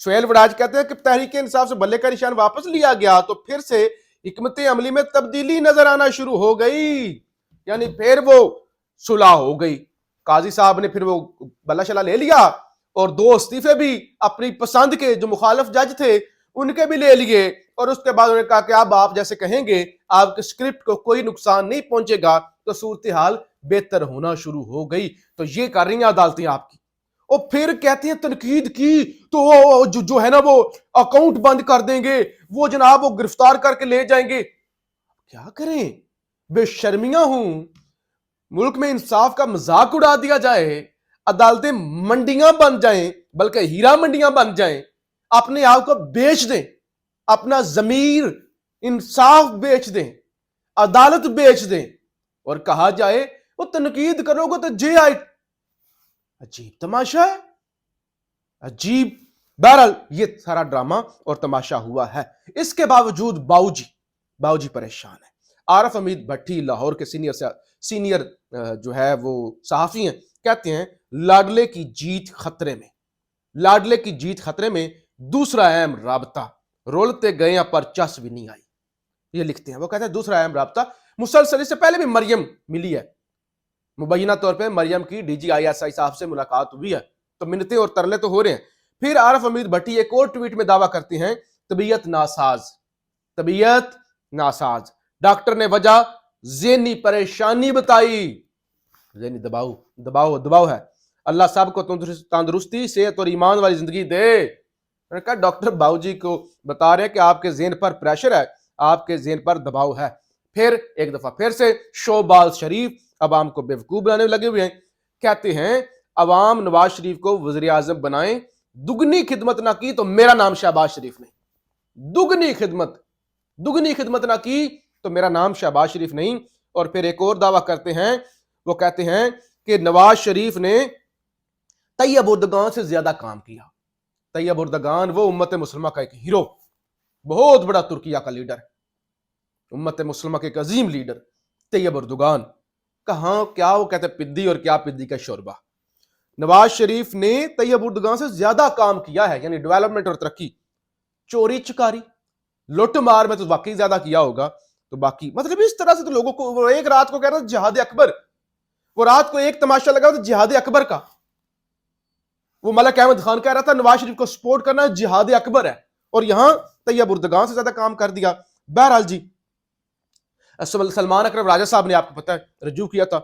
سہیل وڑاج کہتے ہیں کہ تحریک انصاف سے بلے کا نشان واپس لیا گیا تو پھر سے حکمت عملی میں تبدیلی نظر آنا شروع ہو گئی، یعنی پھر وہ صلح ہو گئی. قاضی صاحب نے پھر وہ بلا شلا لے لیا اور 2 استعفے بھی اپنی پسند کے جو مخالف جج تھے ان کے بھی لے لیے، اور اس کے بعد انہوں نے کہا کہ اب آپ جیسے کہیں گے آپ کے اسکرپٹ کو کوئی نقصان نہیں پہنچے گا، تو صورتحال بہتر ہونا شروع ہو گئی. تو یہ کر رہی ہیں عدالتیں آپ کی. اور پھر کہتے ہیں تنقید کی تو وہ جو ہے نا وہ اکاؤنٹ بند کر دیں گے، وہ جناب وہ گرفتار کر کے لے جائیں گے. کیا کریں، بے شرمیاں ہوں. ملک میں انصاف کا مذاق اڑا دیا جائے، عدالتیں منڈیاں بن جائیں، بلکہ ہیرا منڈیاں بن جائیں، اپنے آپ کو بیچ دیں، اپنا ضمیر انصاف بیچ دیں، عدالت بیچ دیں، اور کہا جائے وہ تنقید کرو گے تو جے آئی. عجیب تماشا ہے، عجیب. بہرحال یہ سارا ڈرامہ اور تماشا ہوا ہے. اس کے باوجود باؤ جی پریشان ہے. عارف حمید بھٹی لاہور کے سینئر جو ہے وہ صحافی ہیں، کہتے ہیں لاڈلے کی جیت خطرے میں، لاڈلے کی جیت خطرے میں، دوسرا اہم رابطہ رولتے گئے پر چس بھی نہیں آئی. یہ لکھتے ہیں، وہ کہتے ہیں دوسرا اہم رابطہ مسلسل، اس سے پہلے بھی مریم ملی ہے، مبینہ طور پہ مریم کی D G I S I صاحب سے ملاقات ہوئی ہے، تو منتیں اور ترلے تو ہو رہے ہیں. پھر عارف حمید بھٹی ایک اور ٹویٹ میں دعویٰ کرتے ہیں طبیعت ناساز. ڈاکٹر نے وجہ ذہنی پریشانی بتائی، ذہنی دباؤ ہے. اللہ صاحب کو تندرستی، صحت اور ایمان والی زندگی دے. میں نے کہا ڈاکٹر باؤ جی کو بتا رہے ہیں کہ آپ کے ذہن پر پریشر ہے، آپ کے ذہن پر دباؤ ہے. پھر ایک دفعہ پھر سے شہباز شریف عوام کو بیوقوف بنانے لگے ہوئے ہیں. کہتے ہیں عوام نواز شریف کو وزیر اعظم بنائیں، دگنی خدمت نہ کی تو میرا نام شہباز شریف نہیں. دگنی خدمت نہ کی تو میرا نام شہباز شریف نہیں. اور پھر ایک اور دعویٰ کرتے ہیں، وہ کہتے ہیں کہ نواز شریف نے طیب اردگان سے زیادہ کام کیا. طیب اردگان وہ امت مسلمہ کا ایک ہیرو، بہت بڑا ترکیہ کا لیڈر، امت مسلمہ کے ایک عظیم لیڈر طیب اردگان. کہاں کیا وہ کہتے ہیں پدی اور کیا پدی کا شوربہ. نواز شریف نے طیب اردگان سے زیادہ کام کیا ہے، یعنی ڈیولپمنٹ اور ترقی. چوری چکاری لوٹ مار میں تو واقعی زیادہ کیا ہوگا. تو باقی مطلب اس طرح سے تو لوگوں کو، وہ ایک رات کو کہہ رہا تھا جہاد اکبر، وہ رات کو ایک تماشا لگا تھا جہاد اکبر کا. وہ ملک احمد خان کہہ رہا تھا نواز شریف کو سپورٹ کرنا جہاد اکبر ہے، اور یہاں طیب اردگان سے زیادہ کام کر دیا. بہرحال جی، سلمان اکرم راجہ صاحب نے آپ کو پتہ ہے رجوع کیا تھا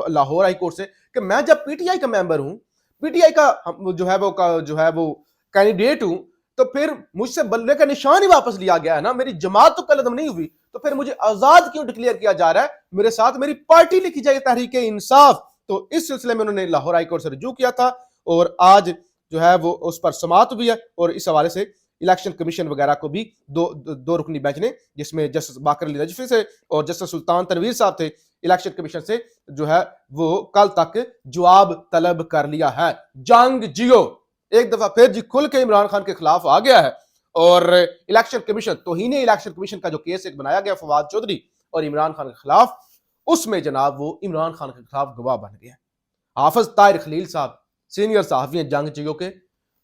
لاہور ہائی کورٹ سے کہ میں جب پی ٹی آئی کا ممبر ہوں، پی ٹی آئی کا جو ہے وہ کینڈیڈیٹ ہوں، تو پھر مجھ سے بلے کا نشان ہی واپس لیا گیا ہے نا، میری جماعت تو قلعدم نہیں ہوئی، تو پھر مجھے آزاد کیوں ڈکلیئر کیا جا رہا ہے؟ میرے ساتھ میری پارٹی لکھی جائے تحریک انصاف. تو اس سلسلے میں انہوں نے لاہور ہائی کورٹ سے رجوع کیا تھا، اور آج جو ہے وہ اس پر سماعت ہوئی ہے. اور اس حوالے سے الیکشن کمیشن وغیرہ کو بھی دو رکنی بینچ نے، جس میں جسٹس باقر علی نجفی سے اور جسٹس سلطان تنویر صاحب تھے، الیکشن کمیشن سے جو ہے وہ کل تک جواب طلب کر لیا ہے. جنگ جیو ایک دفعہ پھر جی کھل کے عمران خان کے خلاف آ گیا ہے، اور الیکشن کمیشن توہین الیکشن کمیشن کا جو کیس ایک بنایا گیا فواد چودھری اور عمران خان کے خلاف، اس میں جناب وہ عمران خان کے خلاف گواہ بن گیا. حافظ طاہر خلیل صاحب سینئر صحافی ہیں جنگ جیو کے،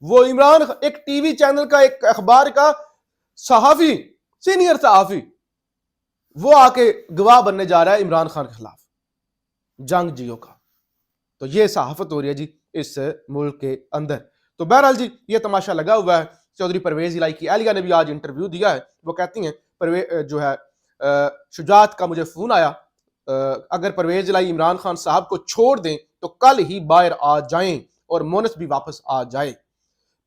وہ عمران ایک ٹی وی چینل کا، ایک اخبار کا صحافی، سینئر صحافی، وہ آ کے گواہ بننے جا رہا ہے عمران خان کے خلاف جنگ جیو کا. تو یہ صحافت ہو رہی ہے جی اس ملک کے اندر. تو بہرحال جی یہ تماشا لگا ہوا ہے. چودھری پرویز الہی کی اہلیہ نے بھی آج انٹرویو دیا ہے. وہ کہتی ہیں جو ہے شجاعت کا مجھے فون آیا، اگر پرویز الہی عمران خان صاحب کو چھوڑ دیں تو کل ہی باہر آ جائیں اور مونس بھی واپس آ جائے.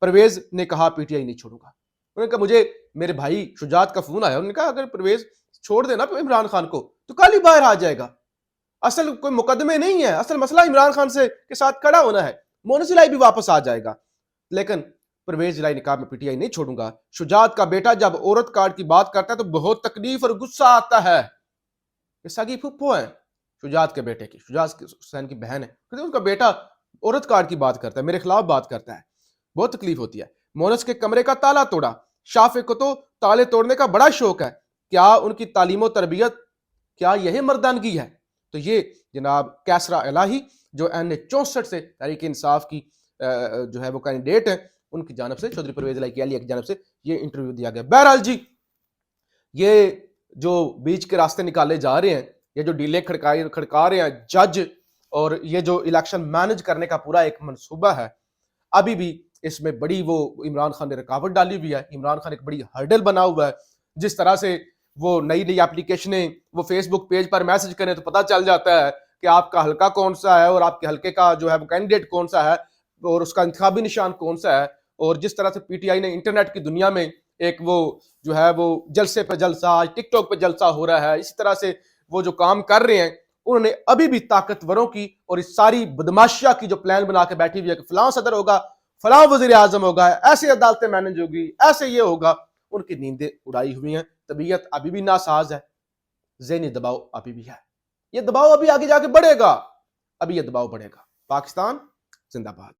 پرویز نے کہا پی ٹی آئی نہیں چھوڑوں گا. انہوں نے کہا مجھے میرے بھائی شجاعت کا فون آیا، انہوں نے کہا اگر پرویز چھوڑ دینا عمران خان کو تو کل ہی باہر آ جائے گا. اصل کوئی مقدمے نہیں ہے، اصل مسئلہ عمران خان سے کے ساتھ کھڑا ہونا ہے، مونس الہی بھی واپس آ جائے گا. لیکن پرویز الہی نے کہا میں پی ٹی آئی نہیں چھوڑوں گا. شجاعت کا بیٹا جب عورت کارڈ کی بات کرتا ہے تو بہت تکلیف اور غصہ آتا ہے. یہ سگی پھپھو ہیں شجاعت کے بیٹے کی، شجاعت حسین کی بہن ہے، ان کا بیٹا عورت کارڈ کی بات کرتا ہے، میرے خلاف بات کرتا ہے، بہت تکلیف ہوتی ہے. مونس کے کمرے کا تالا توڑا، شافع کو تو تالے توڑنے کا بڑا شوق ہے، کیا ان کی تعلیم و تربیت، کیا یہی مردانگی ہے؟ تو یہ جناب کیسرا الہی جو این 64 سے تحریک انصاف کی جو ہے وہ کینڈیڈیٹ ہے، ان کی جانب سے چودھری پرویز الہی کی جانب سے یہ انٹرویو دیا گیا. بہرحال جی یہ جو بیچ کے راستے نکالے جا رہے ہیں, یہ جو ڈیلے کھڑکا رہے ہیں جج, اور یہ جو الیکشن مینج کرنے کا پورا ایک منصوبہ ہے, ابھی بھی اس میں بڑی وہ عمران خان نے رکاوٹ ڈالی ہوئی ہے. عمران خان ایک بڑی ہرڈل بنا ہوا ہے. جس طرح سے وہ نئی اپلیکیشنیں وہ فیس بک پیج پر میسج کریں تو پتہ چل جاتا ہے کہ آپ کا حلقہ کون سا ہے اور آپ کے حلقے کا جو ہے وہ کینڈیڈیٹ کون سا ہے اور اس کا انتخابی نشان کون سا ہے. اور جس طرح سے پی ٹی آئی نے انٹرنیٹ کی دنیا میں ایک وہ جو ہے وہ جلسے پہ جلسہ, آج ٹک ٹاک پہ جلسہ ہو رہا ہے, اسی طرح سے وہ جو کام کر رہے ہیں انہوں نے ابھی بھی طاقتوروں کی اور اس ساری بدماشیہ کی جو پلان بنا کے بیٹھی ہوئی ہے کہ فلاں صدر ہوگا, فلاں وزیر اعظم ہوگا, ایسے عدالتیں مینج ہوگی, ایسے یہ ہوگا, ان کی نیندیں اڑائی ہوئی ہیں. طبیعت ابھی بھی ناساز ہے, ذہنی دباؤ ابھی بھی ہے. یہ دباؤ ابھی آگے جا کے بڑھے گا, ابھی یہ دباؤ بڑھے گا. پاکستان زندہ باد.